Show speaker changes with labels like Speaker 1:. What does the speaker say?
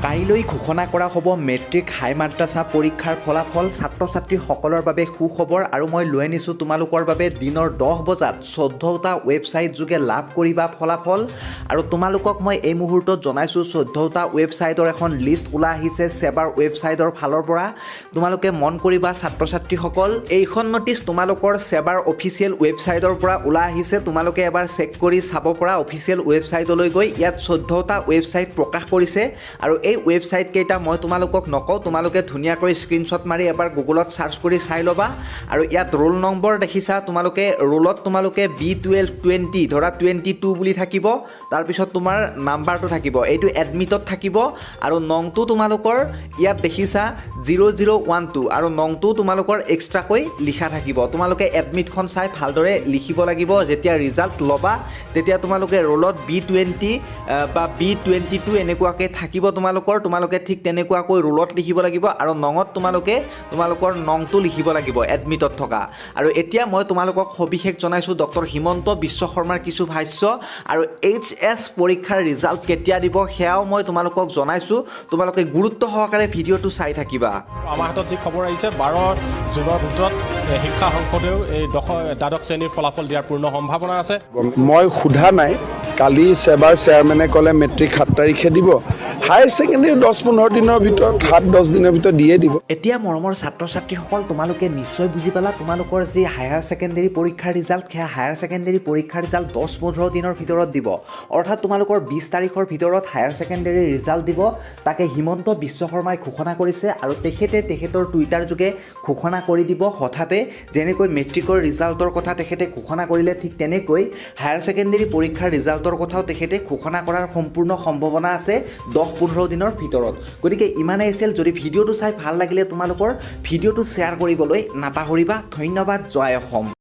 Speaker 1: কাইলৈ ঘোষণা কৰা হ'ব মেট্ৰিক হাই মাদ্ৰাছা পৰীক্ষাৰ ফলাফল। ছাত্ৰ ছাত্ৰীসকলৰ বাবে সুখবৰ আৰু মই লৈ আনিছোঁ তোমালোকৰ বাবে দিনৰ 10 বজাত 14টা ৱেবছাইট যোগে লাভ কৰিবা ফলাফল। আৰু তোমালোকক মই এই মুহূৰ্তত জনাইছোঁ 14টা ৱেবছাইটৰ এখন লিষ্ট ওলাই আহিছে ছেবাৰ ৱেবছাইটৰ ফালৰ পৰা। তোমালোকে মন কৰিবা ছাত্ৰ ছাত্ৰীসকল, এইখন নটিচ তোমালোকৰ ছেবাৰ অফিচিয়েল ৱেবছাইটৰ পৰা ওলাই আহিছে। তোমালোকে এবাৰ চেক কৰি চাব পৰা অফিচিয়েল ৱেবছাইটলৈ গৈ ইয়াত 14টা ৱেবছাইট প্ৰকাশ কৰিছে। আৰু এই ৱেবছাইট কেইটা মই তোমালোকক নকওঁ, তোমালোকে ধুনীয়াকৈ স্ক্ৰীনশ্বট মাৰি এবাৰ গুগলত চাৰ্চ কৰি চাই ল'বা। আৰু ইয়াত ৰোল নম্বৰ দেখিছা, তোমালোকে ৰোলত তোমালোকে B12 20 ধৰা 22 বুলি থাকিব, তাৰপিছত তোমাৰ নাম্বাৰটো থাকিব, এইটো এডমিটত থাকিব। আৰু নংটো তোমালোকৰ ইয়াত দেখিছা 0012 আৰু নংটো তোমালোকৰ এক্সট্ৰাকৈ লিখা থাকিব। তোমালোকে এডমিটখন চাই ভালদৰে লিখিব লাগিব। যেতিয়া ৰিজাল্ট ল'বা তেতিয়া তোমালোকে ৰোলত B20 বা B22 এনেকুৱাকৈ থাকিব তোমালোকে ঠিক তেনেকুৱাকৈ ৰোলত লিখিব লাগিব। আৰু নঙত তোমালোকৰ নংটো লিখিব লাগিব এডমিটত থকা। আৰু এতিয়া মই তোমালোকক সবিশেষ জনাইছোঁ ডক্টৰ হিমন্ত বিশ্ব শৰ্মাৰ কিছু ভাষ্য। আৰু HS পৰীক্ষাৰ ৰিজাল্ট কেতিয়া দিব সেয়াও মই তোমালোকক জনাইছোঁ। তোমালোকে গুৰুত্ব সহকাৰে ভিডিঅ'টো চাই থাকিবা।
Speaker 2: আমাৰ হাতত যি খবৰ আহিছে 12 জুনৰ ভিতৰত শিক্ষা সংসদেও এই দ্বাদশ শ্ৰেণীৰ ফলাফল দিয়াৰ পূৰ্ণ সম্ভাৱনা আছে।
Speaker 3: মই সোধা নাই, কালি ছেবাৰ চেয়াৰমেনে ক'লে মেট্ৰিক 7 তাৰিখে দিব। হাই ছেকেণ্ডেৰী 10-15 দিনৰ ভিতৰত 7-10 দিনৰ ভিতৰত দিয়ে দিব।
Speaker 1: এতিয়া মৰমৰ ছাত্ৰ ছাত্ৰীসকল, তোমালোকে নিশ্চয় বুজি পালা তোমালোকৰ যি হায়াৰ ছেকেণ্ডেৰী পৰীক্ষাৰ ৰিজাল্ট, সেয়া হায়াৰ ছেকেণ্ডেৰী পৰীক্ষাৰ ৰিজাল্ট 10-15 দিনৰ ভিতৰত দিব। অৰ্থাৎ তোমালোকৰ 20 তাৰিখৰ ভিতৰত হায়াৰ ছেকেণ্ডেৰীৰ ৰিজাল্ট দিব। তাকে হিমন্ত বিশ্ব শৰ্মাই ঘোষণা কৰিছে। আৰু তেখেতৰ টুইটাৰ যোগে ঘোষণা কৰি দিব হঠাতে। যেনেকৈ মেট্ৰিকৰ ৰিজাল্টৰ কথা তেখেতে ঘোষণা কৰিলে, ঠিক তেনেকৈ হায়াৰ ছেকেণ্ডেৰী পৰীক্ষাৰ ৰিজাল্টৰ কথাও তেখেতে ঘোষণা কৰাৰ সম্পূৰ্ণ সম্ভাৱনা আছে 10-15 দিনৰ ভিতৰত। গতিকে ইমানেই আছিল। যদি ভিডিঅ'টো চাই ভাল লাগিলে তোমালোকৰ ভিডিঅ'টো শ্বেয়াৰ কৰিবলৈ নাপাহৰিবা। ধন্যবাদ। জয় অসম।